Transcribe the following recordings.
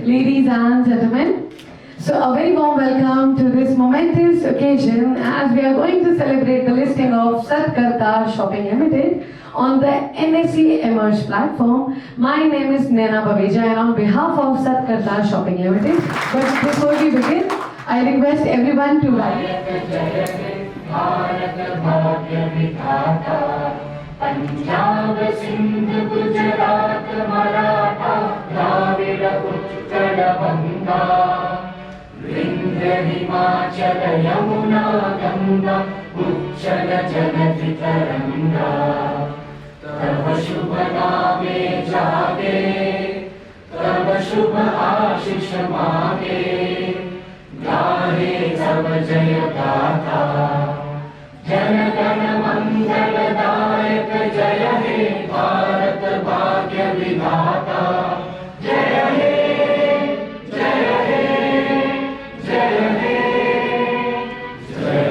ladies and gentlemen. So a very warm welcome to this momentous occasion as we are going to celebrate the listing of Kartar Shopping Limited on the NSE Emerge platform. My name is Naina Baveja and on behalf of Kartar Shopping Limited. But before we begin, I request everyone to Punjab Sindh Gujarat Maratha Dravida Utkal बंगा विंध्य हिमाचल यमुना गंगा उच्चल जलधि तरंगा तब शुभ नामे जागे तब शुभ आशीष मांगे गाहे सब जय गाथा जन गण मंगलदायक जय हे भारत भाग्य विधाता जय हे जय हे जय हे जय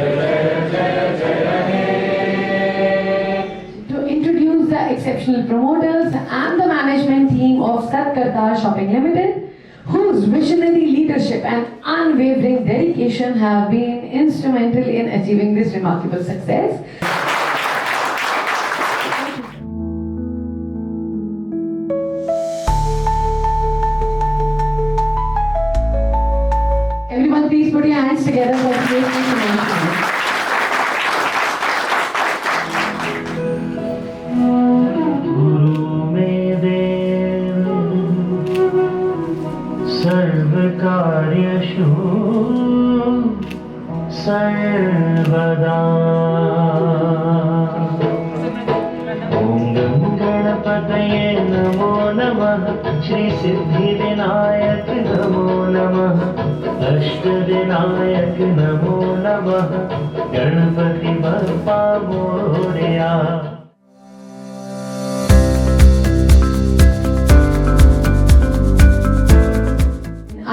जय जय हे. To introduce the exceptional promoters and the management team of Kartar Shopping Limited, whose visionary leadership and unwavering dedication have been instrumental in achieving this remarkable success. Everyone, please put your hands together for the great announcement. सर्वकार्येषु सर्वदा ॐ गणपतये नमो नमः श्री सिद्धिविनायक नमो नमः अष्टविनायक नमो नमः Ganpati Bappa Morya.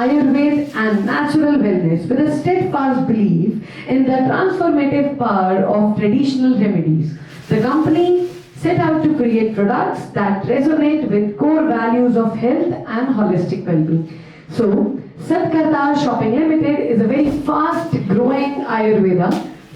Ayurveda and natural wellness with a steadfast belief in the transformative power of traditional remedies. The company set out to create products that resonate with core values of health and holistic well-being. So, Kartar Shopping Limited is a very fast-growing Ayurveda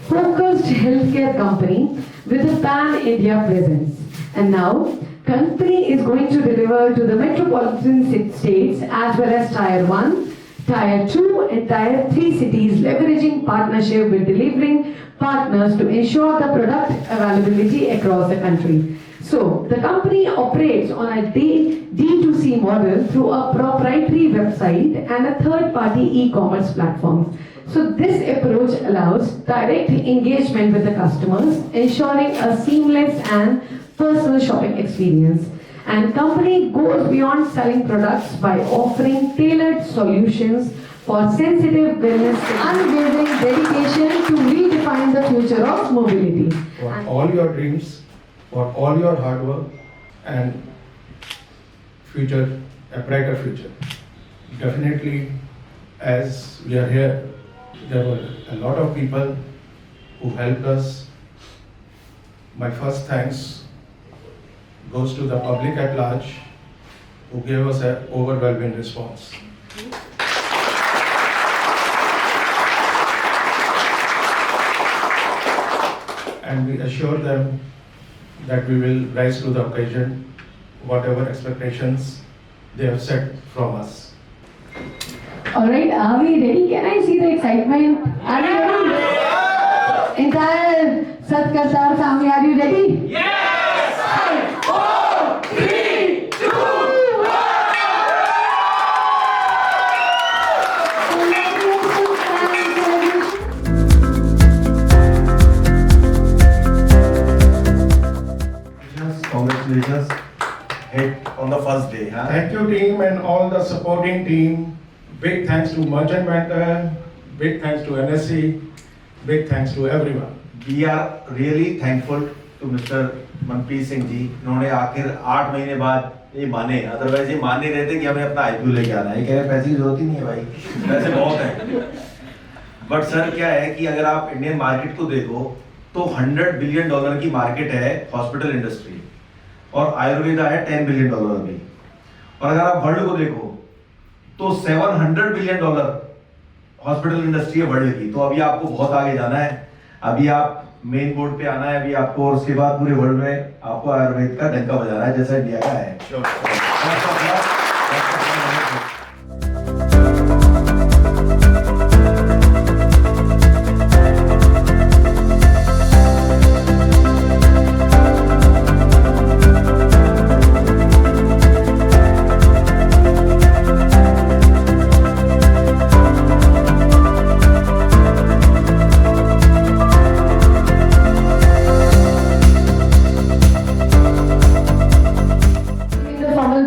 focused healthcare company with a pan-India presence. And now, company is going to deliver to the metropolitan states as well as Tier 1, Tier 2 and Tier 3 cities, leveraging partnership with delivering partners to ensure the product availability across the country. So, the company operates on a D2C model through a proprietary website and a third-party e-commerce platform. So, this approach allows direct engagement with the customers, ensuring a seamless and personal shopping experience. And company goes beyond selling products by offering tailored solutions for sensitive wellness, unwavering dedication to redefine the future of mobility. For all your dreams, for all your hard work and future, a brighter future. Definitely, as we are here, there were a lot of people who helped us. My first thanks goes to the public at large who gave us an overwhelming response. And we assure them that we will rise to the occasion, whatever expectations they have set from us. Alright, are we ready? Can I see the excitement? Are you ready? Entire Kartar family, are you ready? Yes! 5, 4, 3, 2, 1. Congratulations. Hit on the first day. Huh? Thank you team and all the supporting team. Big thanks to Merchant Banker, big thanks to NSE, big thanks to everyone. We are really thankful to Mr. Manpreet Singh ji. उन्होंने आखिर 8 महीने बाद ये माने, otherwise ये मान नहीं रहते कि हमें अपना आईपीओ लेके आना है. कह रहे पैसे की जरूरत ही नहीं है भाई, पैसे बहुत हैं. बट सर क्या है कि अगर आप इंडियन मार्केट को देखो तो $100 बिलियन की मार्केट है हॉस्पिटल इंडस्ट्री, और आयुर्वेदा है $10 बिलियन अभी. और अगर आप वर्ल्ड को देखो तो $700 बिलियन हॉस्पिटल इंडस्ट्री है वर्ल्ड की। तो अभी आपको बहुत आगे जाना है, अभी आप मेन बोर्ड पे आना है अभी आपको, और उसके बाद पूरे वर्ल्ड में आपको आयुर्वेद का डंका बजाना है जैसा इंडिया का है।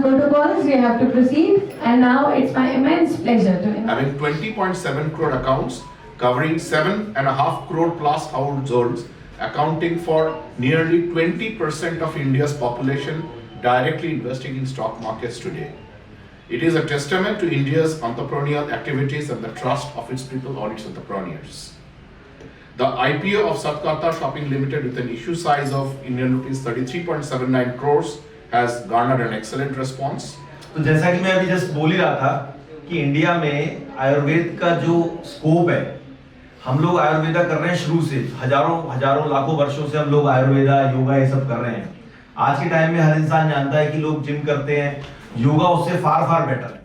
Protocols, we have to proceed, and now it's my immense pleasure to having 20.7 crore accounts covering 7.5 crore plus households, accounting for nearly 20% of India's population directly investing in stock markets today. It is a testament to India's entrepreneurial activities and the trust of its people on its entrepreneurs. The IPO of Kartar Shopping Limited with an issue size of Indian rupees 33.79 crores has garnered an excellent response. तो जैसा कि मैं अभी just बोल ही रहा था कि India में आयुर्वेद का जो स्कोप है, हम लोग आयुर्वेदा कर रहे हैं शुरू से, हजारों लाखों वर्षों से हम लोग आयुर्वेदा योगा ये सब कर रहे हैं। आज के टाइम में हर इंसान जानता है कि लोग जिम करते हैं, योगा उससे फार फार बेटर है।